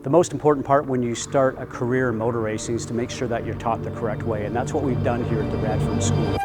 The most important part when you start a career in motor racing is to make sure that you're taught the correct way, and that's what we've done here at the Radford School.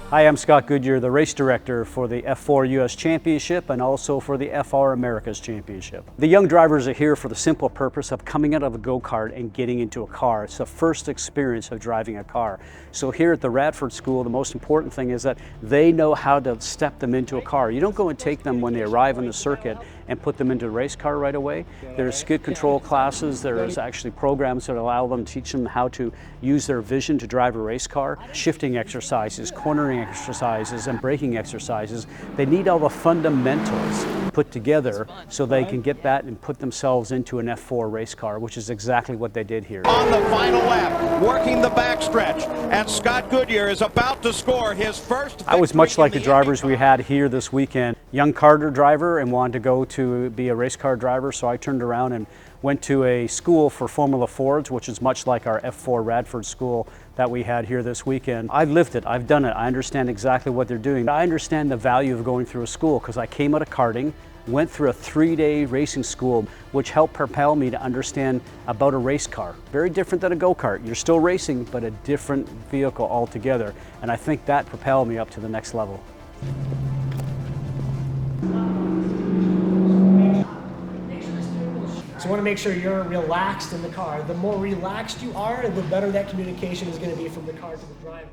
Hi, I'm Scott Goodyear, the race director for the F4 US Championship and also for the FR Americas Championship. The young drivers are here for the simple purpose of coming out of a go-kart and getting into a car. It's the first experience of driving a car. So here at the Radford School, the most important thing is that they know how to step them into a car. You don't go and take them when they arrive on the circuit and put them into a race car right away. There's skid control classes, there's actually programs that allow them to teach them how to use their vision to drive a race car, shifting exercises, cornering exercises, and braking exercises. They need all the fundamentals put together so they can get that and put themselves into an F4 race car, which is exactly what they did here. On the final lap, working the backstretch, and Scott Goodyear is about to score his first victory. I was much like the drivers we had here this weekend. Young karter driver and wanted to go to be a race car driver, so I turned around and went to a school for Formula Fords, which is much like our F4 Radford School that we had here this weekend. I've lived it, I've done it, I understand exactly what they're doing. I understand the value of going through a school because I came out of karting, went through a 3-day racing school, which helped propel me to understand about a race car. Very different than a go-kart. You're still racing, but a different vehicle altogether. And I think that propelled me up to the next level. So you want to make sure you're relaxed in the car. The more relaxed you are, the better that communication is going to be from the car to the driver.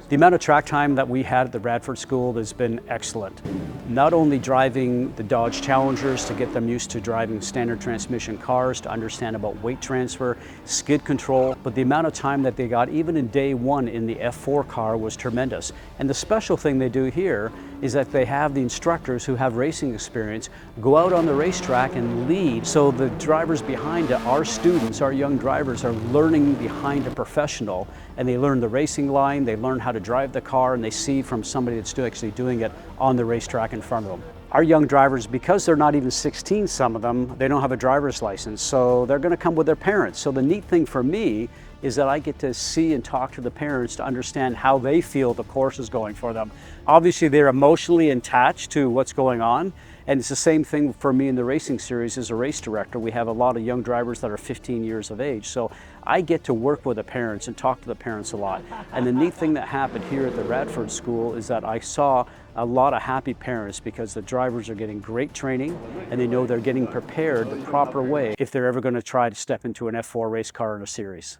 The amount of track time that we had at the Radford School has been excellent. Not only driving the Dodge Challengers to get them used to driving standard transmission cars, to understand about weight transfer, skid control, but the amount of time that they got even in day one in the F4 car was tremendous. And the special thing they do here is that they have the instructors who have racing experience go out on the racetrack and lead. So the drivers behind it, our students, our young drivers, are learning behind a professional, and they learn the racing line, they learn how to drive the car, and they see from somebody that's actually doing it on the racetrack in front of them. Our young drivers, because they're not even 16, some of them, they don't have a driver's license, so they're going to come with their parents. So the neat thing for me is that I get to see and talk to the parents to understand how they feel the course is going for them. Obviously, they're emotionally attached to what's going on, and it's the same thing for me in the racing series as a race director. We have a lot of young drivers that are 15 years of age, so I get to work with the parents and talk to the parents a lot. And the neat thing that happened here at the Radford School is that I saw a lot of happy parents because the drivers are getting great training and they know they're getting prepared the proper way if they're ever going to try to step into an F4 race car in a series.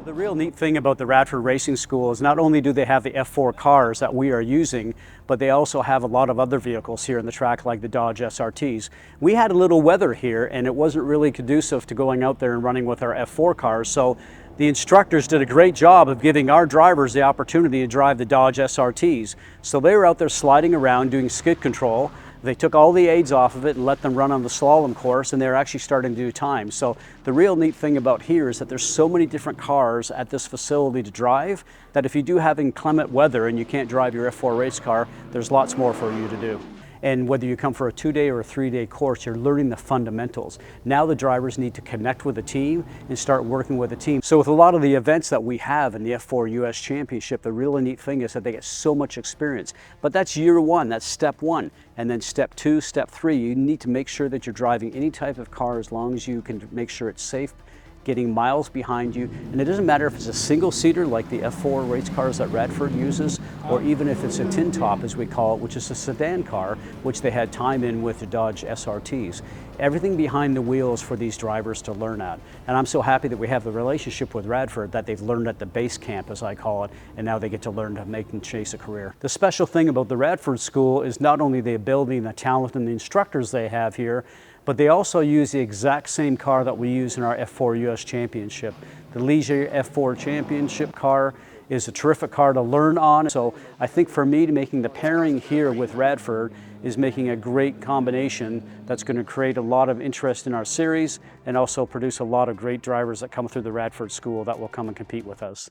The real neat thing about the Radford Racing School is not only do they have the F4 cars that we are using, but they also have a lot of other vehicles here in the track like the Dodge SRTs. We had a little weather here and it wasn't really conducive to going out there and running with our F4 cars, so the instructors did a great job of giving our drivers the opportunity to drive the Dodge SRTs. So they were out there sliding around doing skid control. They took all the aids off of it and let them run on the slalom course, and they're actually starting to do time. So the real neat thing about here is that there's so many different cars at this facility to drive that if you do have inclement weather and you can't drive your F4 race car, there's lots more for you to do. And whether you come for a 2-day or a 3-day course, you're learning the fundamentals. Now the drivers need to connect with the team and start working with the team. So with a lot of the events that we have in the F4 US Championship, the really neat thing is that they get so much experience. But that's year one, that's step one. And then step 2, step 3, you need to make sure that you're driving any type of car as long as you can make sure it's safe, getting miles behind you. And it doesn't matter if it's a single-seater like the F4 race cars that Radford uses, or even if it's a tin top, as we call it, which is a sedan car, which they had time in with the Dodge SRTs. Everything behind the wheel is for these drivers to learn at. And I'm so happy that we have the relationship with Radford that they've learned at the base camp, as I call it, and now they get to learn to make and chase a career. The special thing about the Radford School is not only the ability and the talent and the instructors they have here, but they also use the exact same car that we use in our F4 US Championship. The Leisure F4 Championship car is a terrific car to learn on. So I think for me, making the pairing here with Radford is making a great combination that's going to create a lot of interest in our series and also produce a lot of great drivers that come through the Radford School that will come and compete with us.